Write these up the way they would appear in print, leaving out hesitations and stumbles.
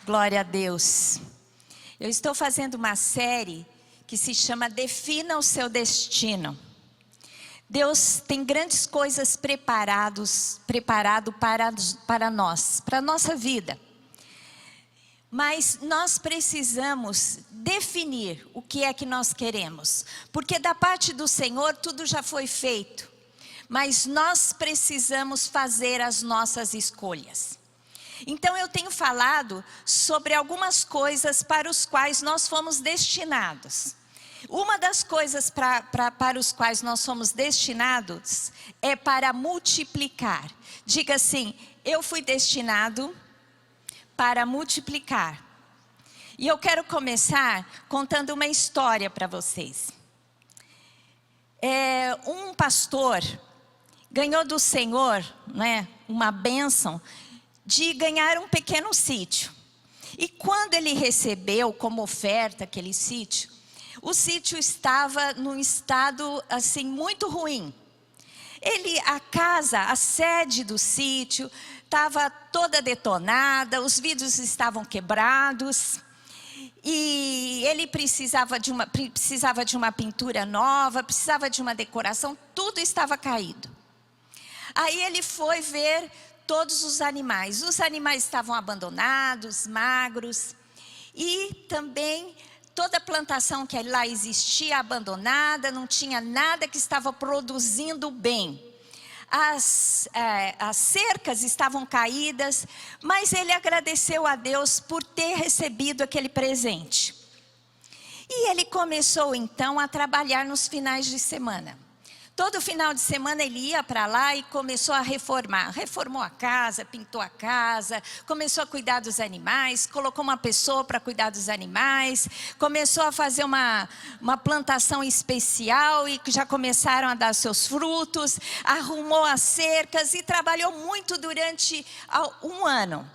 Glória a Deus. Eu estou fazendo uma série que se chama Defina o Seu Destino. Deus tem grandes coisas preparado para nós, para a nossa vida. Mas nós precisamos definir o que é que nós queremos. Porque da parte do Senhor tudo já foi feito. Mas nós precisamos fazer as nossas escolhas. Então eu tenho falado sobre algumas coisas para os quais nós fomos destinados. Uma das coisas para os quais nós somos destinados é para multiplicar. Diga assim, eu fui destinado para multiplicar. E eu quero começar contando uma história para vocês. Um pastor ganhou do Senhor, né, uma bênção de ganhar um pequeno sítio. E quando ele recebeu como oferta aquele sítio, o sítio estava num estado assim muito ruim. A sede do sítio estava toda detonada, os vidros estavam quebrados. E ele precisava de uma pintura nova, precisava de uma decoração, tudo estava caído. Aí ele foi ver todos os animais. Os animais estavam abandonados, magros. E também toda a plantação que lá existia abandonada, não tinha nada que estava produzindo bem. As cercas estavam caídas, mas ele agradeceu a Deus por ter recebido aquele presente. E ele começou então a trabalhar nos finais de semana. Todo final de semana ele ia para lá e começou a reformar. Reformou a casa, pintou a casa, começou a cuidar dos animais, colocou uma pessoa para cuidar dos animais, começou a fazer uma plantação especial e já começaram a dar seus frutos, arrumou as cercas e trabalhou muito durante um ano.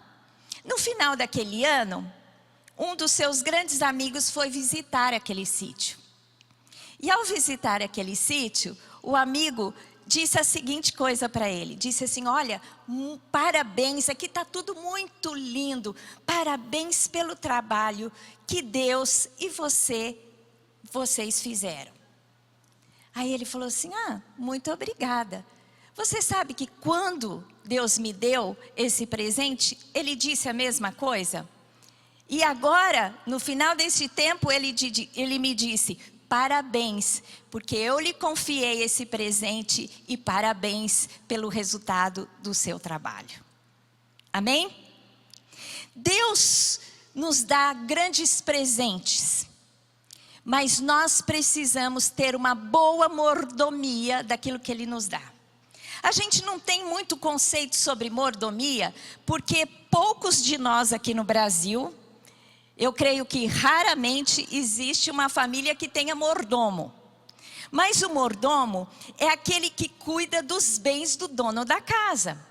No final daquele ano, um dos seus grandes amigos foi visitar aquele sítio. E ao visitar aquele sítio, o amigo disse a seguinte coisa para ele. Disse assim, olha, parabéns, aqui está tudo muito lindo. Parabéns pelo trabalho que Deus e vocês fizeram. Aí ele falou assim, muito obrigada. Você sabe que quando Deus me deu esse presente, Ele disse a mesma coisa? E agora, no final desse tempo, ele me disse, parabéns, porque eu lhe confiei esse presente e parabéns pelo resultado do seu trabalho. Amém? Deus nos dá grandes presentes, mas nós precisamos ter uma boa mordomia daquilo que Ele nos dá. A gente não tem muito conceito sobre mordomia, porque poucos de nós aqui no Brasil, eu creio que raramente existe uma família que tenha mordomo. Mas o mordomo é aquele que cuida dos bens do dono da casa.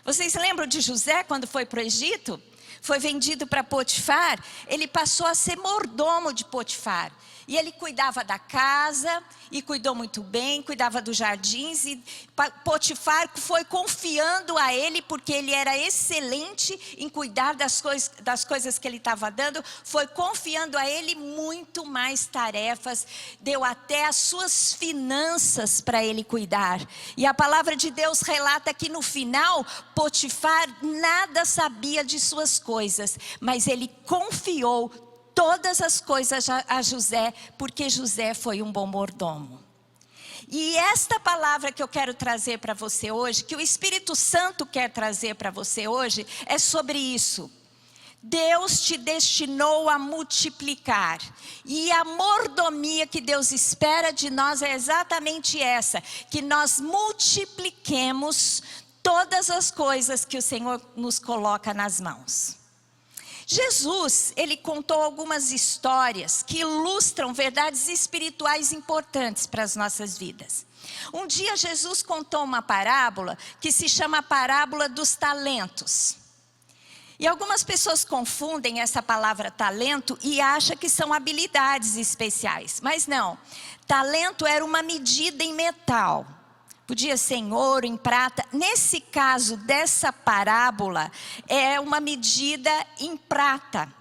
Vocês lembram de José quando foi para o Egito? Foi vendido para Potifar, ele passou a ser mordomo de Potifar. E ele cuidava da casa, e cuidou muito bem, cuidava dos jardins. E Potifar foi confiando a ele, porque ele era excelente em cuidar das coisas que ele estava dando. Foi confiando a ele muito mais tarefas. Deu até as suas finanças para ele cuidar. E a palavra de Deus relata que no final, Potifar nada sabia de suas coisas. Mas ele confiou todas as coisas a José, porque José foi um bom mordomo. E esta palavra que eu quero trazer para você hoje, que o Espírito Santo quer trazer para você hoje, é sobre isso. Deus te destinou a multiplicar. E a mordomia que Deus espera de nós é exatamente essa, que nós multipliquemos todas as coisas que o Senhor nos coloca nas mãos. Jesus, ele contou algumas histórias que ilustram verdades espirituais importantes para as nossas vidas. Um dia Jesus contou uma parábola que se chama a parábola dos talentos. E algumas pessoas confundem essa palavra talento e acham que são habilidades especiais. Mas não, talento era uma medida em metal. Podia ser em ouro, em prata. Nesse caso dessa parábola, é uma medida em prata.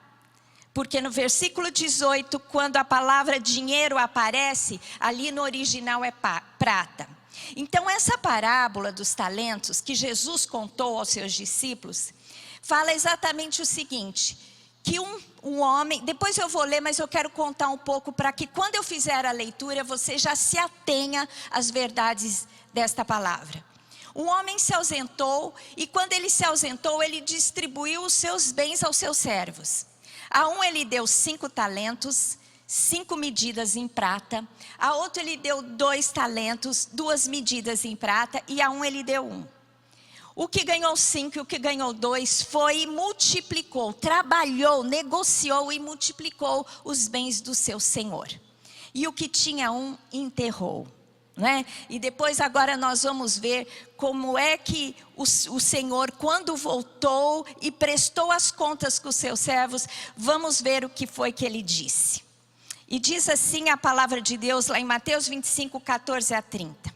Porque no versículo 18, quando a palavra dinheiro aparece, ali no original é prata. Então essa parábola dos talentos que Jesus contou aos seus discípulos, fala exatamente o seguinte, que um homem, depois eu vou ler, mas eu quero contar um pouco para que quando eu fizer a leitura, você já se atenha às verdades desta palavra. Um homem se ausentou e quando ele se ausentou, ele distribuiu os seus bens aos seus servos. A um ele deu 5 talentos, 5 medidas em prata. A outro ele deu 2 talentos, 2 medidas em prata. E a um ele deu 1. O que ganhou 5 e o que ganhou 2 foi e multiplicou, trabalhou, negociou e multiplicou os bens do seu senhor. E o que tinha 1 enterrou. Né? E depois agora nós vamos ver como é que o Senhor, quando voltou e prestou as contas com os seus servos, vamos ver o que foi que ele disse. E diz assim a palavra de Deus lá em Mateus 25, 14 a 30.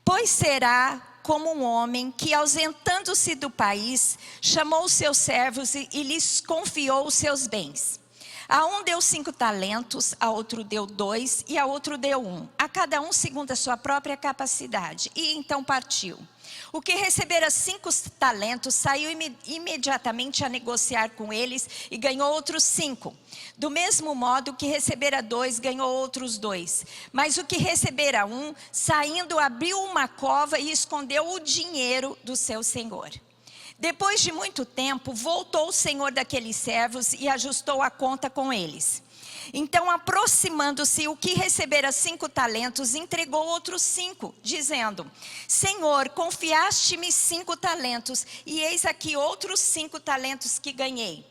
Pois será como um homem que, ausentando-se do país, chamou os seus servos e lhes confiou os seus bens. A um deu 5 talentos, a outro deu 2 e a outro deu 1. A cada um segundo a sua própria capacidade. E então partiu. O que recebera 5 talentos saiu imediatamente a negociar com eles e ganhou outros 5. Do mesmo modo, o que recebera 2 ganhou outros 2. Mas o que recebera 1, saindo, abriu uma cova e escondeu o dinheiro do seu senhor. Depois de muito tempo, voltou o senhor daqueles servos e ajustou a conta com eles. Então, aproximando-se, o que recebera 5 talentos, entregou outros 5, dizendo: Senhor, confiaste-me 5 talentos, e eis aqui outros 5 talentos que ganhei.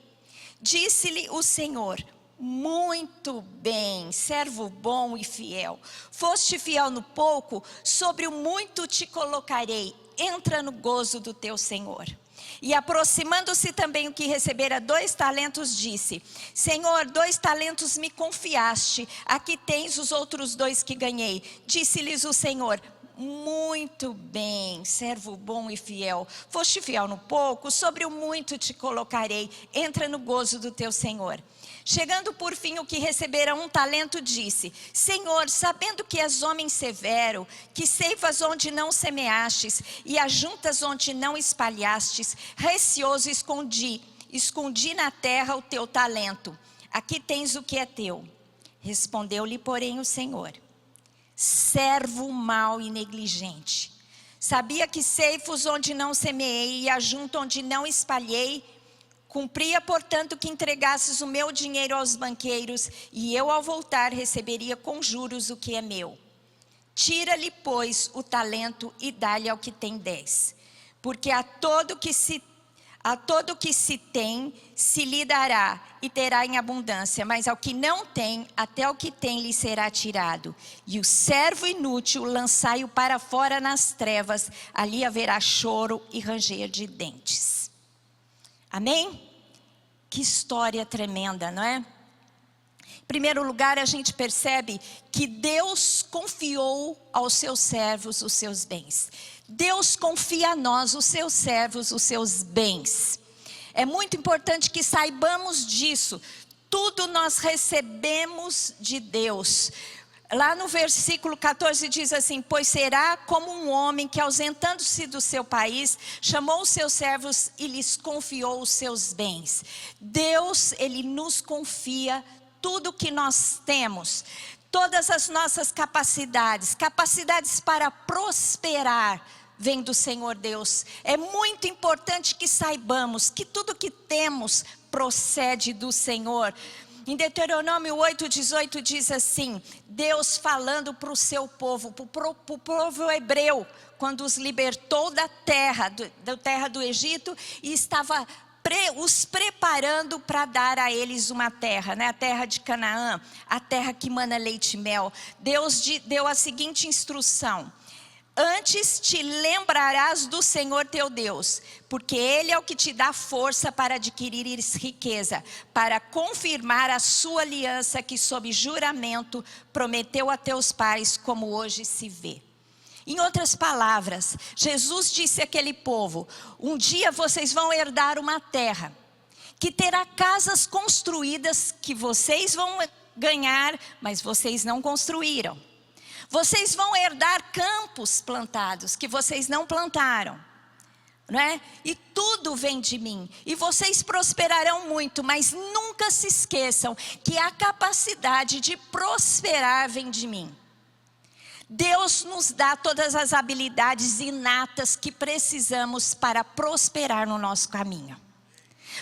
Disse-lhe o Senhor: muito bem, servo bom e fiel. Foste fiel no pouco, sobre o muito te colocarei. Entra no gozo do teu Senhor. E aproximando-se também o que recebera 2 talentos, disse: Senhor, 2 talentos me confiaste, aqui tens os outros 2 que ganhei. Disse-lhes o Senhor: muito bem, servo bom e fiel. Foste fiel no pouco, sobre o muito te colocarei. Entra no gozo do teu Senhor. Chegando por fim o que recebera 1 talento, disse: Senhor, sabendo que és homem severo, que ceifas onde não semeastes e ajuntas onde não espalhastes, receoso escondi na terra o teu talento. Aqui tens o que é teu. Respondeu-lhe, porém, o Senhor: servo mau e negligente. Sabia que ceifos onde não semeei e ajunto onde não espalhei. Cumpria, portanto, que entregasses o meu dinheiro aos banqueiros, e eu, ao voltar, receberia com juros o que é meu. Tira-lhe, pois, o talento e dá-lhe ao que tem 10. Porque a todo que se tem, se lhe dará, e terá em abundância. Mas ao que não tem, até o que tem lhe será tirado. E o servo inútil, lançai-o para fora nas trevas, ali haverá choro e ranger de dentes. Amém? Que história tremenda, não é? Em primeiro lugar, a gente percebe que Deus confiou aos seus servos os seus bens. Deus confia a nós, os seus servos, os seus bens. É muito importante que saibamos disso. Tudo nós recebemos de Deus. Lá no versículo 14 diz assim: pois será como um homem que, ausentando-se do seu país, chamou os seus servos e lhes confiou os seus bens. Deus, Ele nos confia tudo que nós temos, todas as nossas capacidades para prosperar, vem do Senhor Deus. É muito importante que saibamos que tudo que temos procede do Senhor. Em Deuteronômio 8:18 diz assim: Deus falando para o seu povo, para o povo hebreu, quando os libertou da terra do Egito, e estava os preparando para dar a eles uma terra, né? A terra de Canaã, a terra que mana leite e mel. Deus deu a seguinte instrução: antes te lembrarás do Senhor teu Deus, porque Ele é o que te dá força para adquirires riqueza, para confirmar a sua aliança que sob juramento prometeu a teus pais, como hoje se vê. Em outras palavras, Jesus disse àquele povo: um dia vocês vão herdar uma terra que terá casas construídas que vocês vão ganhar, mas vocês não construíram. Vocês vão herdar campos plantados que vocês não plantaram, não é? E tudo vem de mim. E vocês prosperarão muito, mas nunca se esqueçam que a capacidade de prosperar vem de mim. Deus nos dá todas as habilidades inatas que precisamos para prosperar no nosso caminho.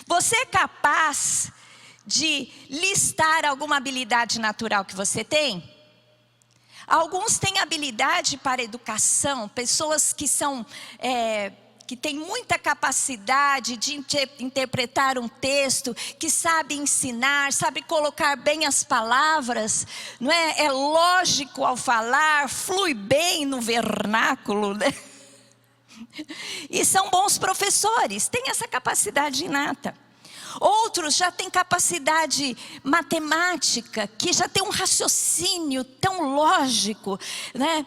Você é capaz de listar alguma habilidade natural que você tem? Alguns têm habilidade para educação, pessoas que são... que têm muita capacidade de interpretar um texto, que sabe ensinar, sabe colocar bem as palavras, não é? É lógico ao falar, flui bem no vernáculo, né? E são bons professores, têm essa capacidade inata. Outros já têm capacidade matemática, que já tem um raciocínio tão lógico, né?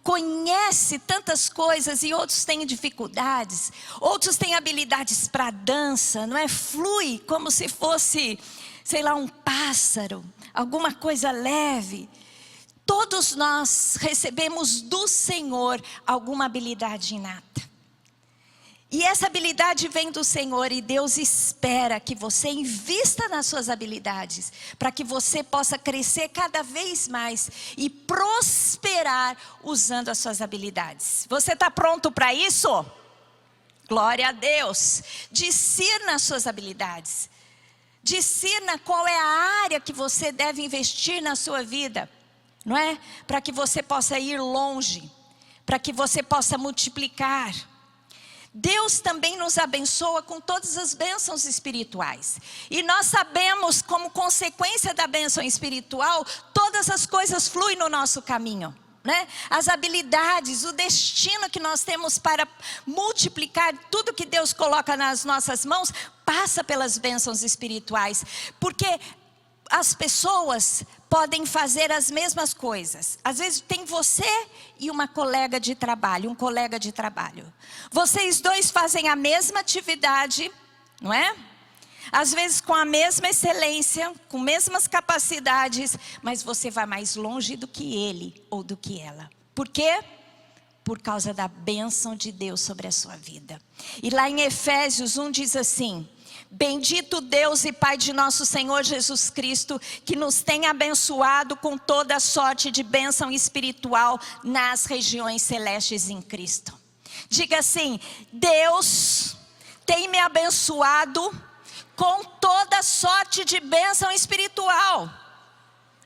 Conhece tantas coisas, e outros têm dificuldades. Outros têm habilidades para dança, não é? Flui como se fosse, sei lá, um pássaro, alguma coisa leve. Todos nós recebemos do Senhor alguma habilidade inata. E essa habilidade vem do Senhor, e Deus espera que você invista nas suas habilidades, para que você possa crescer cada vez mais e prosperar usando as suas habilidades. Você está pronto para isso? Glória a Deus. Discirna as suas habilidades. Discirna qual é a área que você deve investir na sua vida, não é? Para que você possa ir longe, para que você possa multiplicar. Deus também nos abençoa com todas as bênçãos espirituais. E nós sabemos, como consequência da bênção espiritual, todas as coisas fluem no nosso caminho, né? As habilidades, o destino que nós temos para multiplicar tudo que Deus coloca nas nossas mãos, passa pelas bênçãos espirituais. Porque as pessoas podem fazer as mesmas coisas. Às vezes tem você e uma colega de trabalho, um colega de trabalho. Vocês dois fazem a mesma atividade, não é? Às vezes com a mesma excelência, com mesmas capacidades, mas você vai mais longe do que ele ou do que ela. Por quê? Por causa da bênção de Deus sobre a sua vida. E lá em Efésios 1 diz assim: bendito Deus e Pai de nosso Senhor Jesus Cristo, que nos tem abençoado com toda a sorte de bênção espiritual nas regiões celestes em Cristo. Diga assim: Deus tem me abençoado com toda a sorte de bênção espiritual.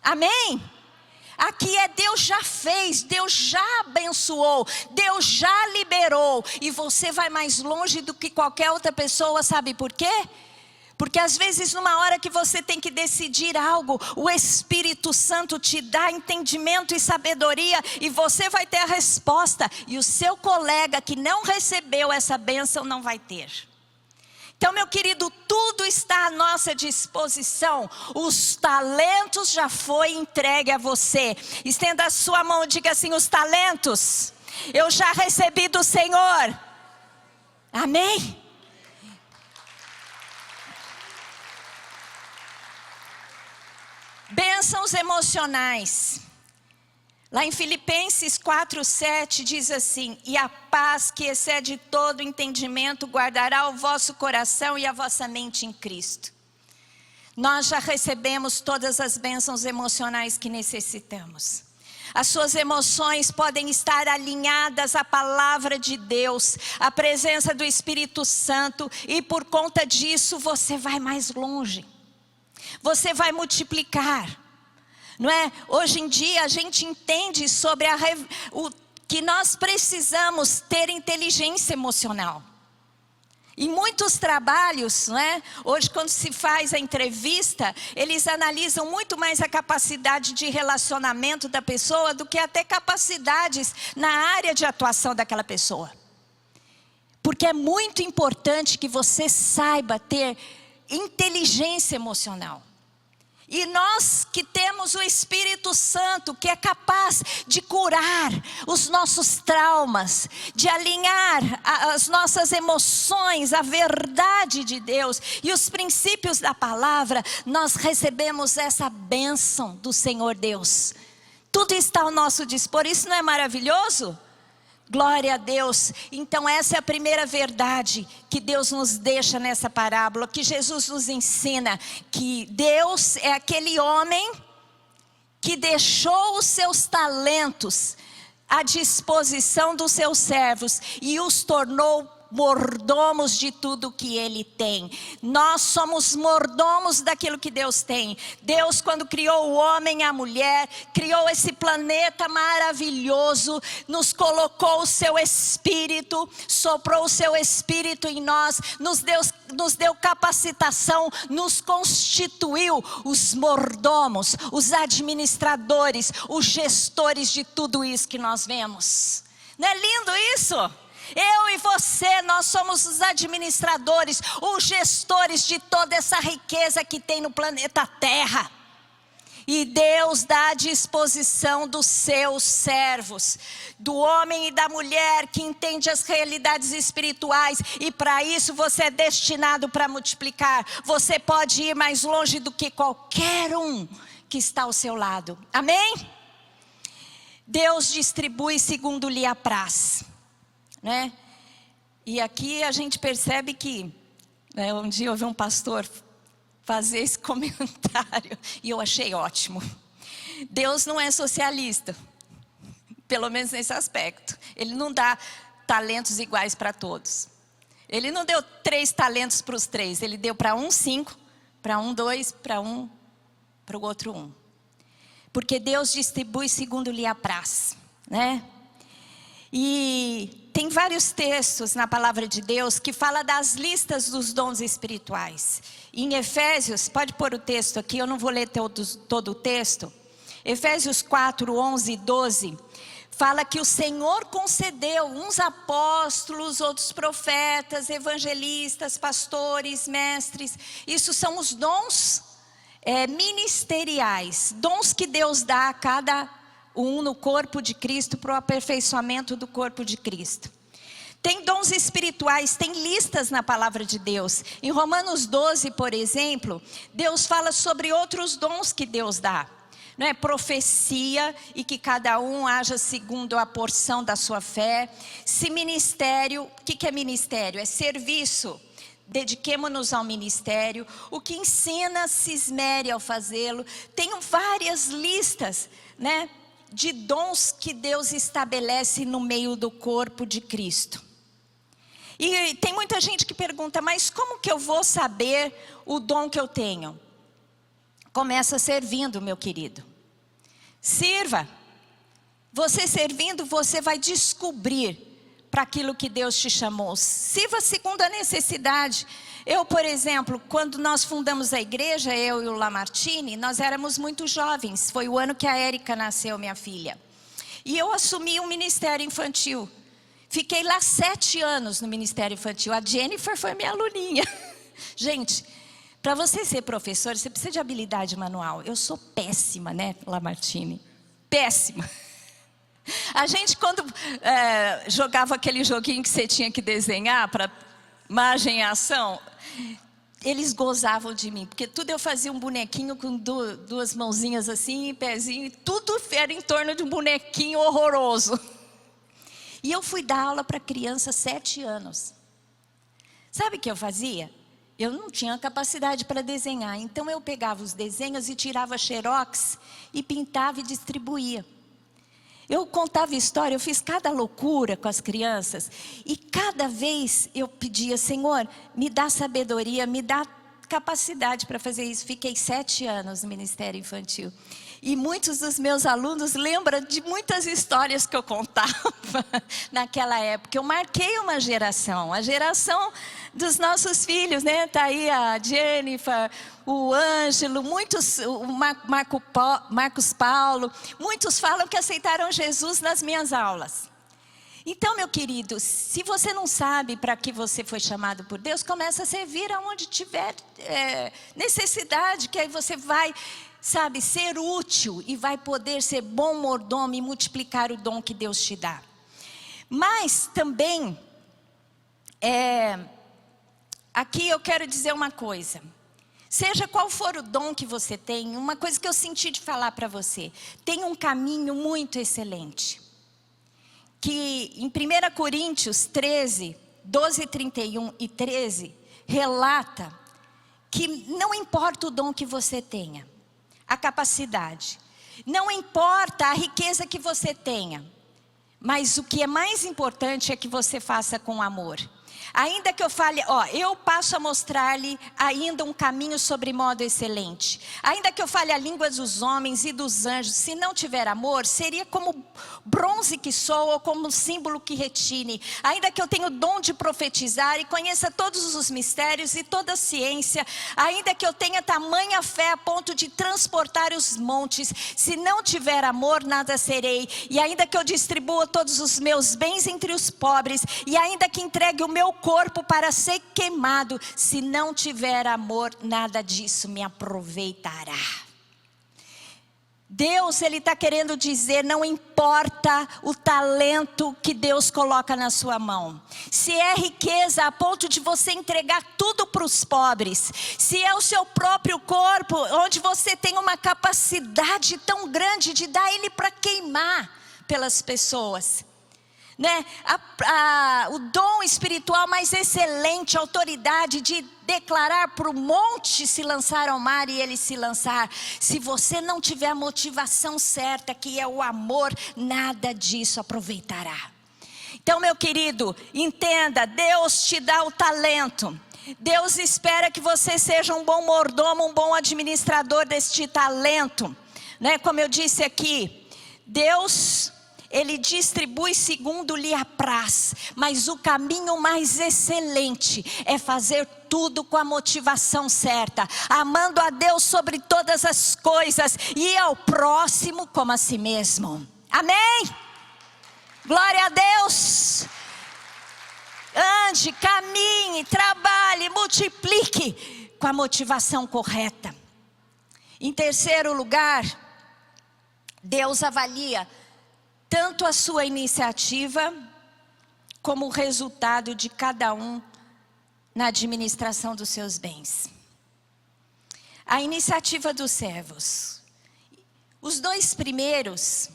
Amém? Aqui é Deus já fez, Deus já abençoou, Deus já liberou. E você vai mais longe do que qualquer outra pessoa, sabe por quê? Porque às vezes numa hora que você tem que decidir algo, o Espírito Santo te dá entendimento e sabedoria, e você vai ter a resposta, e o seu colega que não recebeu essa bênção não vai ter. Então, meu querido, tudo está à nossa disposição. Os talentos já foi entregue a você. Estenda a sua mão e diga assim: os talentos eu já recebi do Senhor. Amém? Bênçãos emocionais. Lá em Filipenses 4:7 diz assim: e a paz que excede todo entendimento guardará o vosso coração e a vossa mente em Cristo. Nós já recebemos todas as bênçãos emocionais que necessitamos. As suas emoções podem estar alinhadas à palavra de Deus, à presença do Espírito Santo, e por conta disso você vai mais longe. Você vai multiplicar. Não é? Hoje em dia a gente entende sobre que nós precisamos ter inteligência emocional. Em muitos trabalhos, não é? Hoje quando se faz a entrevista, eles analisam muito mais a capacidade de relacionamento da pessoa do que até capacidades na área de atuação daquela pessoa. Porque é muito importante que você saiba ter inteligência emocional. E nós que temos o Espírito Santo, que é capaz de curar os nossos traumas, de alinhar as nossas emoções, a verdade de Deus e os princípios da palavra, nós recebemos essa bênção do Senhor Deus. Tudo está ao nosso dispor, isso não é maravilhoso? Glória a Deus. Então essa é a primeira verdade que Deus nos deixa nessa parábola, que Jesus nos ensina, que Deus é aquele homem que deixou os seus talentos à disposição dos seus servos e os tornou mordomos de tudo que Ele tem. Nós somos mordomos daquilo que Deus tem. Deus, quando criou o homem e a mulher, criou esse planeta maravilhoso, nos colocou o seu Espírito, soprou o seu Espírito em nós, nos deu capacitação, nos constituiu os mordomos, os administradores, os gestores de tudo isso que nós vemos. Não é lindo isso? Eu e você, nós somos os administradores, os gestores de toda essa riqueza que tem no planeta Terra. E Deus dá à disposição dos seus servos, do homem e da mulher que entende as realidades espirituais. E para isso você é destinado para multiplicar. Você pode ir mais longe do que qualquer um que está ao seu lado. Amém? Deus distribui segundo lhe apraz. Né? E aqui a gente percebe que, né, um dia eu ouvi um pastor fazer esse comentário e eu achei ótimo. Deus não é socialista, pelo menos nesse aspecto. Ele não dá talentos iguais para todos. Ele não deu 3 talentos para os 3, ele deu para um 5, para um 2, para o outro 1. Porque Deus distribui segundo lhe apraz, né? E tem vários textos na palavra de Deus que fala das listas dos dons espirituais. Em Efésios, pode pôr o texto aqui, eu não vou ler todo o texto. Efésios 4, 11 e 12, fala que o Senhor concedeu uns apóstolos, outros profetas, evangelistas, pastores, mestres. Isso são os dons ministeriais, dons que Deus dá a cada no corpo de Cristo, para o aperfeiçoamento do corpo de Cristo. Tem dons espirituais, tem listas na palavra de Deus. Em Romanos 12, por exemplo, Deus fala sobre outros dons que Deus dá. Não é? Profecia, e que cada um haja segundo a porção da sua fé. Se ministério, o que é ministério? É serviço. Dediquemo-nos ao ministério. O que ensina, se esmere ao fazê-lo. Tem várias listas, né, de dons que Deus estabelece no meio do corpo de Cristo. E tem muita gente que pergunta, mas como que eu vou saber o dom que eu tenho? Começa servindo, meu querido. Sirva. Você servindo, você vai descobrir para aquilo que Deus te chamou. Sirva segundo a necessidade. Eu, por exemplo, quando nós fundamos a igreja, eu e o Lamartine, nós éramos muito jovens. Foi o ano que a Érica nasceu, minha filha. E eu assumi um ministério infantil. Fiquei lá 7 anos no ministério infantil. A Jennifer foi minha aluninha. Gente, para você ser professor, você precisa de habilidade manual. Eu sou péssima, né, Lamartine? Péssima. A gente, quando jogava aquele joguinho que você tinha que desenhar para imagem e ação, eles gozavam de mim, porque tudo eu fazia um bonequinho com 2 mãozinhas assim, pezinho, e tudo era em torno de um bonequinho horroroso. E eu fui dar aula para criança 7 anos. Sabe o que eu fazia? Eu não tinha capacidade para desenhar, então eu pegava os desenhos e tirava xerox e pintava e distribuía. Eu contava história, eu fiz cada loucura com as crianças. E cada vez eu pedia, Senhor, me dá sabedoria, me dá capacidade para fazer isso. Fiquei 7 anos no Ministério Infantil. E muitos dos meus alunos lembram de muitas histórias que eu contava naquela época. Eu marquei uma geração, a geração dos nossos filhos, né? Está aí a Jennifer, o Ângelo, muitos, o Marcos Paulo. Muitos falam que aceitaram Jesus nas minhas aulas. Então, meu querido, se você não sabe para que você foi chamado por Deus, começa a servir aonde tiver necessidade, que aí você vai sabe, ser útil e vai poder ser bom mordomo e multiplicar o dom que Deus te dá. Mas também, aqui eu quero dizer uma coisa. Seja qual for o dom que você tem, uma coisa que eu senti de falar para você. Tem um caminho muito excelente. Que em 1 Coríntios 13, 12, 31 e 13, relata que não importa o dom que você tenha, a capacidade. Não importa a riqueza que você tenha. Mas o que é mais importante é que você faça com amor. Ainda que eu fale, eu passo a mostrar-lhe ainda um caminho sobre modo excelente. Ainda que eu fale a língua dos homens e dos anjos, se não tiver amor, seria como bronze que soa ou como símbolo que retine. Ainda que eu tenha o dom de profetizar e conheça todos os mistérios e toda a ciência, ainda que eu tenha tamanha fé a ponto de transportar os montes, se não tiver amor, nada serei. E ainda que eu distribua todos os meus bens entre os pobres, e ainda que entregue o meu corpo para ser queimado, se não tiver amor, nada disso me aproveitará. Deus, Ele está querendo dizer, não importa o talento que Deus coloca na sua mão. Se é riqueza a ponto de você entregar tudo para os pobres. Se é o seu próprio corpo, onde você tem uma capacidade tão grande de dar ele para queimar pelas pessoas. Né? O dom espiritual mais excelente, a autoridade de declarar para o monte se lançar ao mar e ele se lançar. Se você não tiver a motivação certa, que é o amor, nada disso aproveitará. Então, meu querido, entenda, Deus te dá o talento. Deus espera que você seja um bom mordomo, um bom administrador deste talento. Né? Como eu disse aqui, Deus, Ele distribui segundo lhe apraz, mas o caminho mais excelente é fazer tudo com a motivação certa, amando a Deus sobre todas as coisas e ao próximo como a si mesmo. Amém? Glória a Deus. Ande, caminhe, trabalhe, multiplique com a motivação correta. Em terceiro lugar, Deus avalia tanto a sua iniciativa, como o resultado de cada um na administração dos seus bens. A iniciativa dos servos. Os 2 primeiros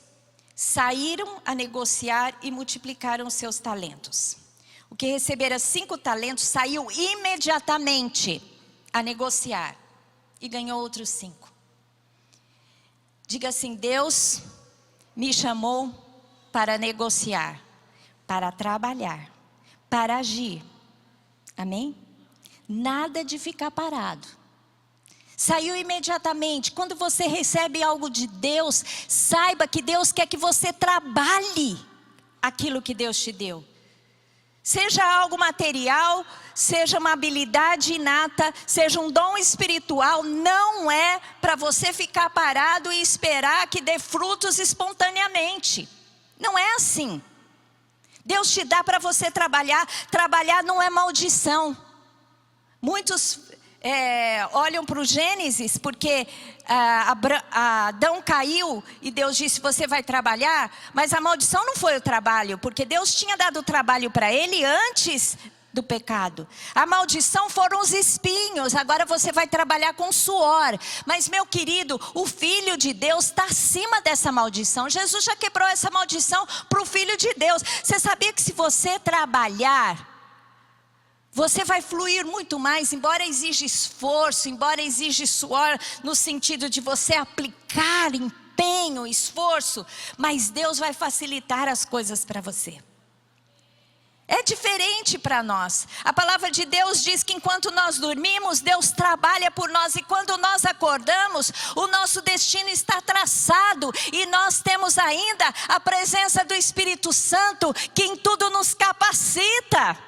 saíram a negociar e multiplicaram seus talentos. O que recebera 5 talentos saiu imediatamente a negociar e ganhou outros 5. Diga assim: Deus me chamou para negociar, para trabalhar, para agir. Amém? Nada de ficar parado. Saiu imediatamente. Quando você recebe algo de Deus, saiba que Deus quer que você trabalhe aquilo que Deus te deu. Seja algo material, seja uma habilidade inata, seja um dom espiritual, não é para você ficar parado e esperar que dê frutos espontaneamente. Não é assim. Deus te dá para você trabalhar. Trabalhar não é maldição. Muitos olham para o Gênesis, porque Adão caiu e Deus disse: você vai trabalhar. Mas a maldição não foi o trabalho, porque Deus tinha dado o trabalho para ele antes do pecado. A maldição foram os espinhos. Agora você vai trabalhar com suor. Mas, meu querido, o Filho de Deus está acima dessa maldição. Jesus já quebrou essa maldição para o Filho de Deus. Você sabia que se você trabalhar, você vai fluir muito mais, embora exija esforço, embora exija suor, no sentido de você aplicar empenho, esforço, mas Deus vai facilitar as coisas para você. É diferente para nós. A palavra de Deus diz que enquanto nós dormimos, Deus trabalha por nós. E quando nós acordamos, o nosso destino está traçado. E nós temos ainda a presença do Espírito Santo, que em tudo nos capacita.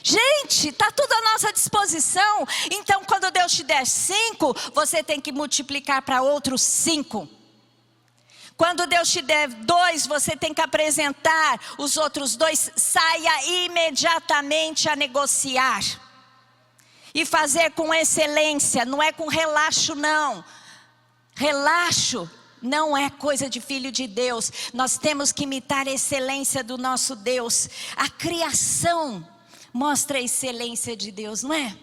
Gente, está tudo à nossa disposição. Então quando Deus te der 5, você tem que multiplicar para outros 5. Quando Deus te der 2, você tem que apresentar os outros 2. Saia imediatamente a negociar. E fazer com excelência, não é com relaxo não. Relaxo não é coisa de filho de Deus. Nós temos que imitar a excelência do nosso Deus. A criação mostra a excelência de Deus, não é?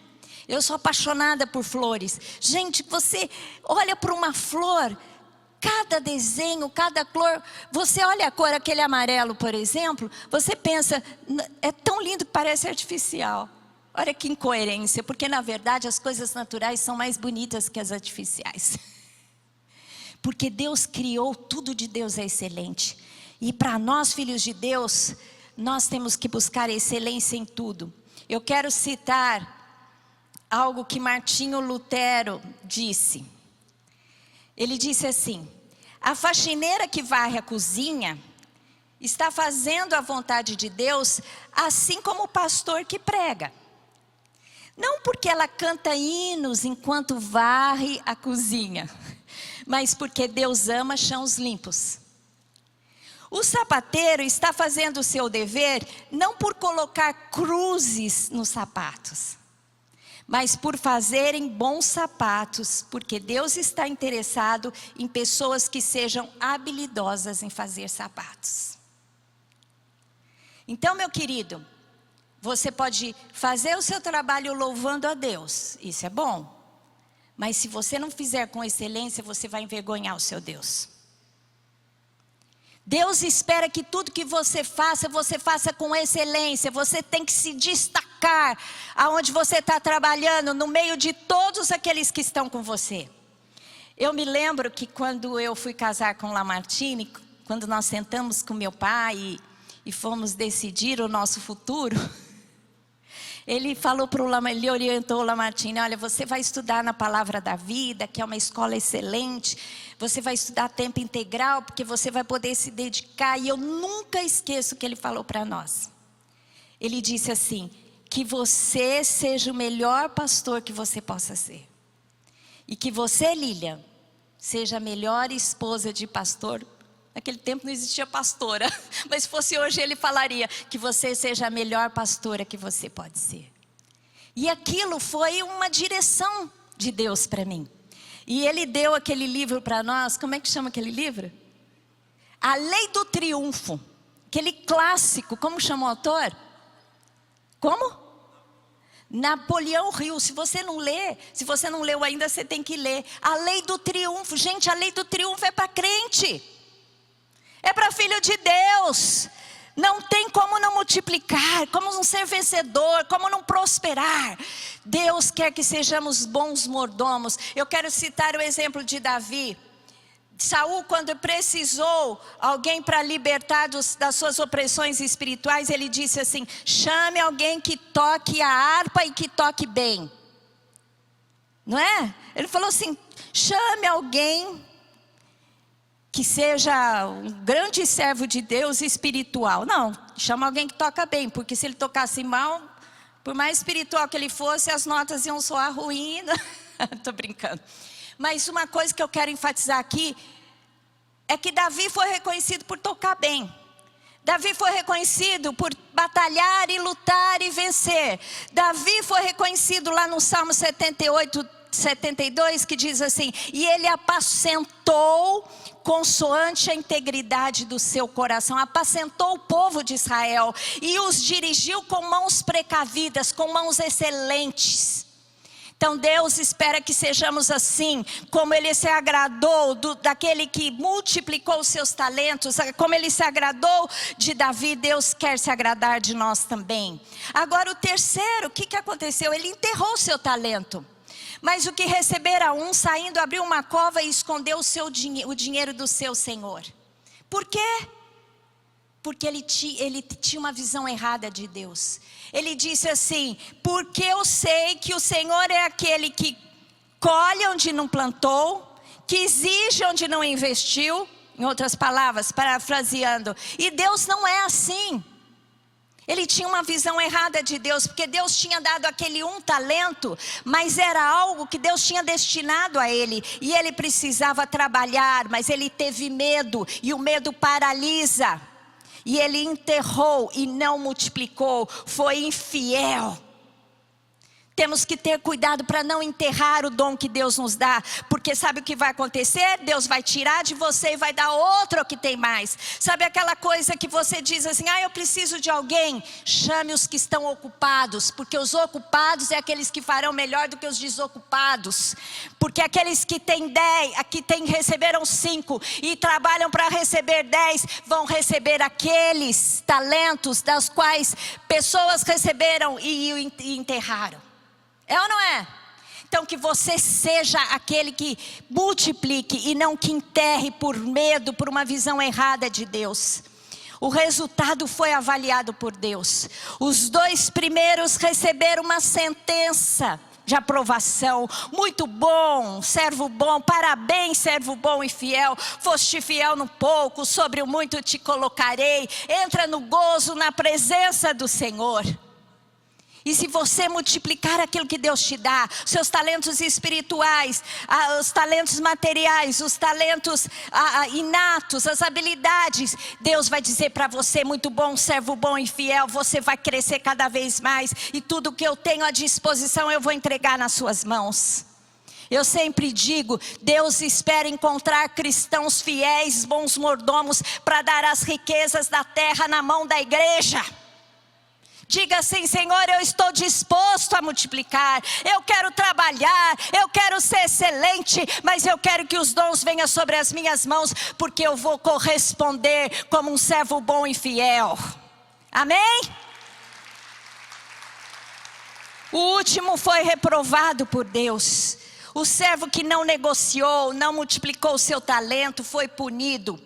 Eu sou apaixonada por flores. Gente, você olha para uma flor, cada desenho, cada cor, você olha a cor, aquele amarelo, por exemplo, você pensa, é tão lindo que parece artificial. Olha que incoerência, porque na verdade as coisas naturais são mais bonitas que as artificiais. Porque Deus criou, tudo de Deus é excelente. E para nós, filhos de Deus, nós temos que buscar excelência em tudo. Eu quero citar algo que Martinho Lutero disse. Ele disse assim: a faxineira que varre a cozinha está fazendo a vontade de Deus, assim como o pastor que prega. Não porque ela canta hinos enquanto varre a cozinha, mas porque Deus ama chãos limpos. O sapateiro está fazendo o seu dever não por colocar cruzes nos sapatos, mas por fazerem bons sapatos, porque Deus está interessado em pessoas que sejam habilidosas em fazer sapatos. Então, meu querido, você pode fazer o seu trabalho louvando a Deus, isso é bom. Mas se você não fizer com excelência, você vai envergonhar o seu Deus. Deus espera que tudo que você faça com excelência. Você tem que se destacar aonde você está trabalhando, no meio de todos aqueles que estão com você. Eu me lembro que quando eu fui casar com Lamartine, quando nós sentamos com meu pai e fomos decidir o nosso futuro, ele falou para o Lamartine, ele orientou o Lamartine: olha, você vai estudar na Palavra da Vida, que é uma escola excelente. Você vai estudar tempo integral, porque você vai poder se dedicar. E eu nunca esqueço o que ele falou para nós. Ele disse assim: que você seja o melhor pastor que você possa ser. E que você, Lilian, seja a melhor esposa de pastor. Naquele tempo não existia pastora, mas se fosse hoje ele falaria que você seja a melhor pastora que você pode ser. E aquilo foi uma direção de Deus para mim. E ele deu aquele livro para nós, como é que chama aquele livro? A Lei do Triunfo, aquele clássico, como chama o autor? Como? Napoleão Hill. Se você não leu ainda, você tem que ler. A Lei do Triunfo. Gente, a Lei do Triunfo é para crente. É para filho de Deus. Não tem como não multiplicar, como não ser vencedor, como não prosperar. Deus quer que sejamos bons mordomos. Eu quero citar o exemplo de Davi. Saul, quando precisou alguém para libertar das suas opressões espirituais, ele disse assim: chame alguém que toque a harpa e que toque bem. Não é? Ele falou assim: chame alguém que seja um grande servo de Deus espiritual. Não, chama alguém que toca bem, porque se ele tocasse mal, por mais espiritual que ele fosse, as notas iam soar ruim. Estou brincando. Mas uma coisa que eu quero enfatizar aqui, é que Davi foi reconhecido por tocar bem. Davi foi reconhecido por batalhar e lutar e vencer. Davi foi reconhecido lá no Salmo 78, 72, que diz assim: e ele apacentou consoante a integridade do seu coração, apacentou o povo de Israel e os dirigiu com mãos precavidas, com mãos excelentes. Então Deus espera que sejamos assim, como Ele se agradou daquele que multiplicou os seus talentos, como Ele se agradou de Davi, Deus quer se agradar de nós também. Agora o terceiro, o que aconteceu? Ele enterrou o seu talento. Mas o que recebera um, saindo, abriu uma cova e escondeu o dinheiro do seu senhor. Por quê? Porque ele tinha uma visão errada de Deus. Ele disse assim: porque eu sei que o Senhor é aquele que colhe onde não plantou, que exige onde não investiu. Em outras palavras, parafraseando, e Deus não é assim. Ele tinha uma visão errada de Deus, porque Deus tinha dado aquele um talento, mas era algo que Deus tinha destinado a ele, e ele precisava trabalhar, mas ele teve medo, e o medo paralisa, e ele enterrou e não multiplicou, foi infiel. Temos que ter cuidado para não enterrar o dom que Deus nos dá. Porque sabe o que vai acontecer? Deus vai tirar de você e vai dar outro que tem mais. Sabe aquela coisa que você diz assim, eu preciso de alguém? Chame os que estão ocupados. Porque os ocupados é aqueles que farão melhor do que os desocupados. Porque aqueles que têm 10, receberam 5 e trabalham para receber 10, vão receber aqueles talentos das quais pessoas receberam e enterraram. É ou não é? Então que você seja aquele que multiplique e não que enterre por medo, por uma visão errada de Deus. O resultado foi avaliado por Deus. Os 2 primeiros receberam uma sentença de aprovação. Muito bom, servo bom, parabéns, servo bom e fiel. Foste fiel no pouco, sobre o muito te colocarei. Entra no gozo, na presença do Senhor. E se você multiplicar aquilo que Deus te dá, seus talentos espirituais, os talentos materiais, os talentos inatos, as habilidades, Deus vai dizer para você, muito bom, servo bom e fiel, você vai crescer cada vez mais. E tudo que eu tenho à disposição eu vou entregar nas suas mãos. Eu sempre digo, Deus espera encontrar cristãos fiéis, bons mordomos, para dar as riquezas da terra na mão da igreja. Diga assim, Senhor, eu estou disposto a multiplicar, eu quero trabalhar, eu quero ser excelente, mas eu quero que os dons venham sobre as minhas mãos, porque eu vou corresponder como um servo bom e fiel. Amém? O último foi reprovado por Deus. O servo que não negociou, não multiplicou o seu talento, foi punido.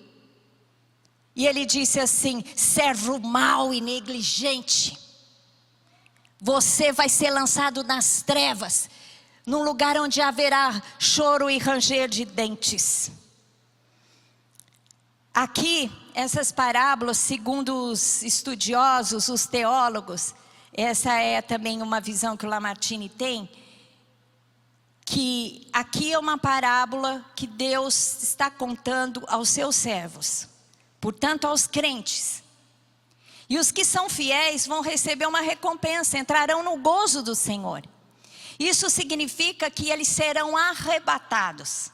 E ele disse assim, servo mau e negligente. Você vai ser lançado nas trevas, num lugar onde haverá choro e ranger de dentes. Aqui, essas parábolas, segundo os estudiosos, os teólogos, essa é também uma visão que o Lamartine tem, que aqui é uma parábola que Deus está contando aos seus servos, portanto aos crentes. E os que são fiéis vão receber uma recompensa, entrarão no gozo do Senhor. Isso significa que eles serão arrebatados.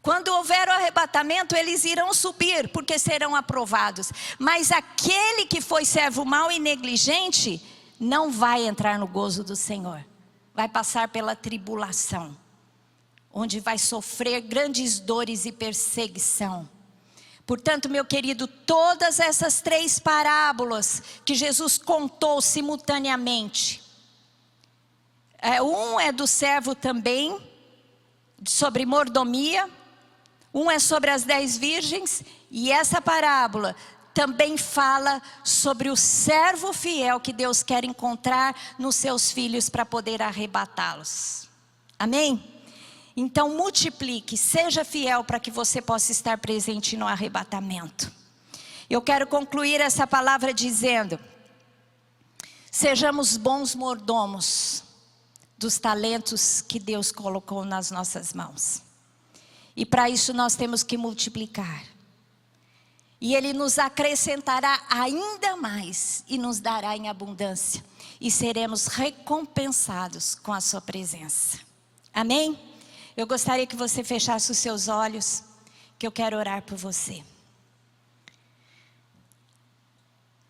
Quando houver o arrebatamento, eles irão subir, porque serão aprovados. Mas aquele que foi servo mau e negligente, não vai entrar no gozo do Senhor. Vai passar pela tribulação, onde vai sofrer grandes dores e perseguição. Portanto, meu querido, todas essas 3 parábolas que Jesus contou simultaneamente. Um é do servo também, sobre mordomia. Um é sobre as 10 virgens. E essa parábola também fala sobre o servo fiel que Deus quer encontrar nos seus filhos para poder arrebatá-los. Amém? Então multiplique, seja fiel para que você possa estar presente no arrebatamento. Eu quero concluir essa palavra dizendo, sejamos bons mordomos dos talentos que Deus colocou nas nossas mãos. E para isso nós temos que multiplicar. E Ele nos acrescentará ainda mais e nos dará em abundância. E seremos recompensados com a sua presença. Amém? Eu gostaria que você fechasse os seus olhos, que eu quero orar por você.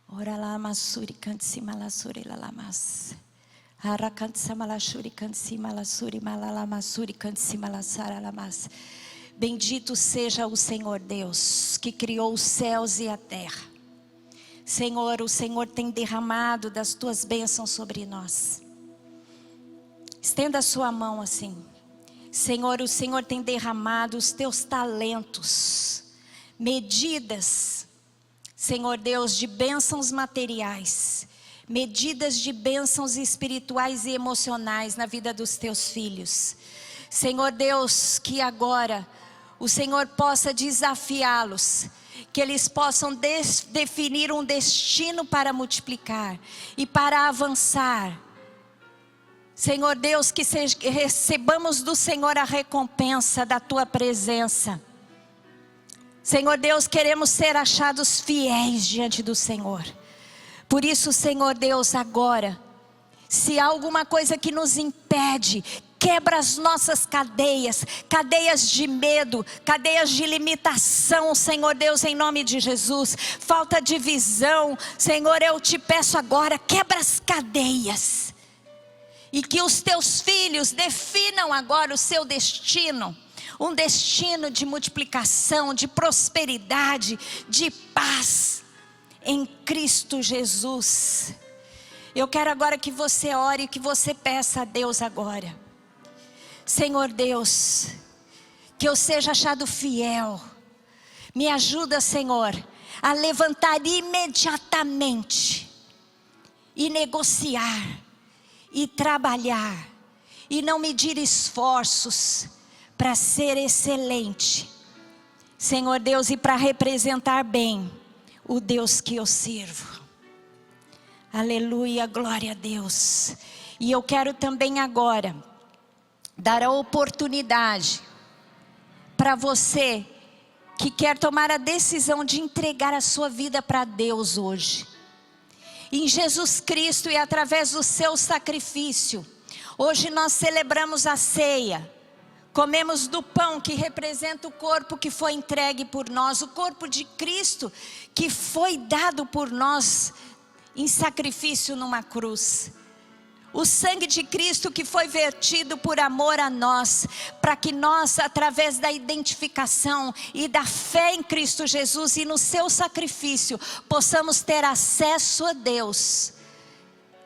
Ora lá, masuri canti cima la suri la lamas. Ara canti sama la shuri canti cima la suri malala masuri canti cima la sara lamas. Bendito seja o Senhor Deus, que criou os céus e a terra. Senhor, o Senhor tem derramado das tuas bênçãos sobre nós. Estenda a sua mão assim. Senhor, o Senhor tem derramado os teus talentos, medidas, Senhor Deus, de bênçãos materiais, medidas de bênçãos espirituais e emocionais na vida dos teus filhos. Senhor Deus, que agora o Senhor possa desafiá-los, que eles possam definir um destino para multiplicar e para avançar. Senhor Deus, que recebamos do Senhor a recompensa da tua presença. Senhor Deus, queremos ser achados fiéis diante do Senhor. Por isso, Senhor Deus, agora, Se há alguma coisa que nos impede, quebra as nossas cadeias, cadeias de medo, cadeias de limitação, Senhor Deus, em nome de Jesus. Falta de visão, Senhor, eu te peço agora, quebra as cadeias. E que os teus filhos definam agora o seu destino. Um destino de multiplicação, de prosperidade, de paz em Cristo Jesus. Eu quero agora que você ore, que você peça a Deus agora. Senhor Deus, que eu seja achado fiel. Me ajuda, Senhor, a levantar imediatamente e negociar e trabalhar e não medir esforços para ser excelente, Senhor Deus, e para representar bem o Deus que eu sirvo. Aleluia, glória a Deus. E eu quero também agora dar a oportunidade para você que quer tomar a decisão de entregar a sua vida para Deus hoje. Em Jesus Cristo e através do seu sacrifício, hoje nós celebramos a ceia. Comemos do pão que representa o corpo que foi entregue por nós, o corpo de Cristo que foi dado por nós em sacrifício numa cruz. O sangue de Cristo que foi vertido por amor a nós, para que nós, através da identificação e da fé em Cristo Jesus e no seu sacrifício, possamos ter acesso a Deus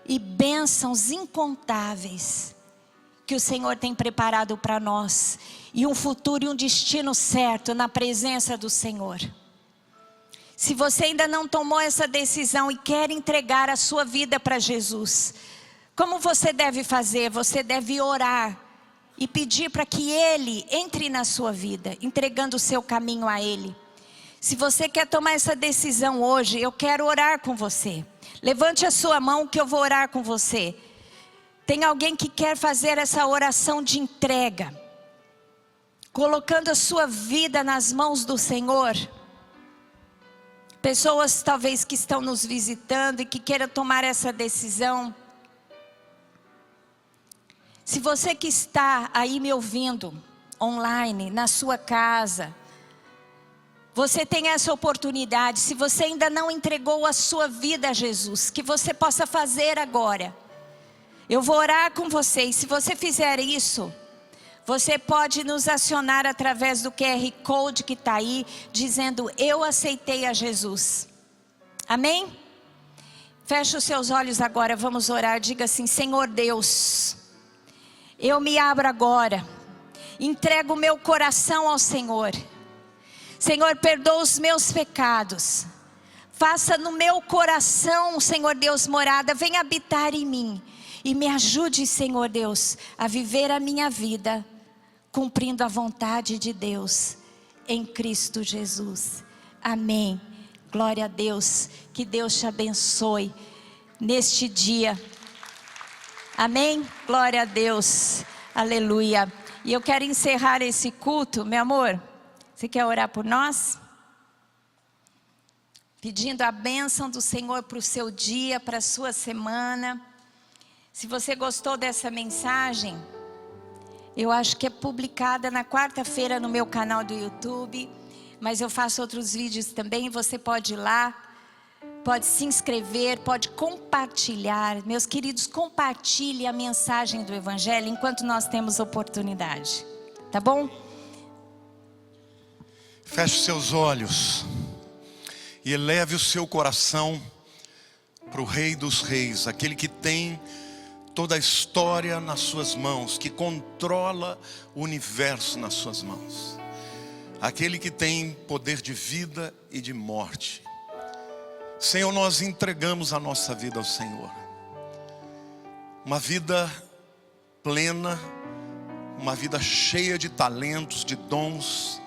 e bênçãos incontáveis que o Senhor tem preparado para nós, e um futuro e um destino certo na presença do Senhor. Se você ainda não tomou essa decisão e quer entregar a sua vida para Jesus, como você deve fazer? Você deve orar e pedir para que Ele entre na sua vida, entregando o seu caminho a Ele. Se você quer tomar essa decisão hoje, eu quero orar com você. Levante a sua mão que eu vou orar com você. Tem alguém que quer fazer essa oração de entrega, colocando a sua vida nas mãos do Senhor? Pessoas talvez que estão nos visitando e que queiram tomar essa decisão. Se você que está aí me ouvindo, online, na sua casa, você tem essa oportunidade. Se você ainda não entregou a sua vida a Jesus, que você possa fazer agora. Eu vou orar com você, e se você fizer isso, você pode nos acionar através do QR Code que está aí, dizendo: eu aceitei a Jesus. Amém? Feche os seus olhos agora, vamos orar. Diga assim: Senhor Deus, eu me abro agora, entrego o meu coração ao Senhor. Senhor, perdoa os meus pecados. Faça no meu coração, Senhor Deus, morada. Venha habitar em mim. E me ajude, Senhor Deus, a viver a minha vida cumprindo a vontade de Deus em Cristo Jesus. Amém. Glória a Deus. Que Deus te abençoe neste dia. Amém. Glória a Deus. Aleluia. E eu quero encerrar esse culto, meu amor. Você quer orar por nós? Pedindo a bênção do Senhor para o seu dia, para a sua semana. Se você gostou dessa mensagem, eu acho que é publicada na quarta-feira no meu canal do YouTube, mas eu faço outros vídeos também, você pode ir lá, pode se inscrever, pode compartilhar. Meus queridos, compartilhe a mensagem do Evangelho enquanto nós temos oportunidade, tá bom? Feche seus olhos e eleve o seu coração para o Rei dos Reis, aquele que tem toda a história nas suas mãos, que controla o universo nas suas mãos, aquele que tem poder de vida e de morte. Senhor, nós entregamos a nossa vida ao Senhor, uma vida plena, uma vida cheia de talentos, de dons,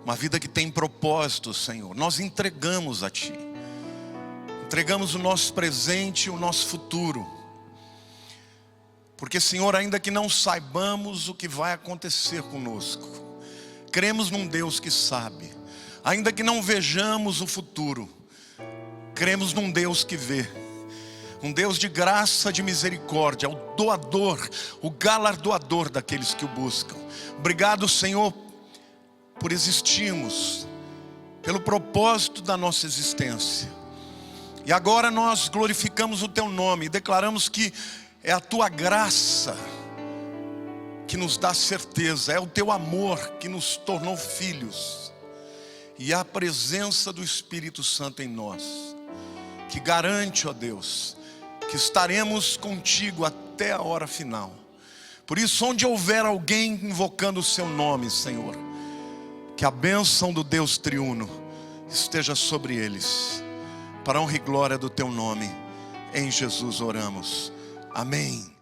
uma vida que tem propósito, Senhor. Nós entregamos a Ti, entregamos o nosso presente e o nosso futuro. Porque, Senhor, ainda que não saibamos o que vai acontecer conosco, cremos num Deus que sabe. Ainda que não vejamos o futuro, cremos num Deus que vê. um Deus de graça, de misericórdia, o doador, o galardoador daqueles que o buscam. Obrigado, Senhor, por existirmos, pelo propósito da nossa existência. E agora nós glorificamos o Teu nome e declaramos que é a Tua graça que nos dá certeza, é o Teu amor que nos tornou filhos, e a presença do Espírito Santo em nós, que garante, ó Deus, que estaremos contigo até a hora final. Por isso, onde houver alguém invocando o Seu nome, Senhor, que a bênção do Deus triuno esteja sobre eles, para a honra e glória do Teu nome. Em Jesus oramos. Amém.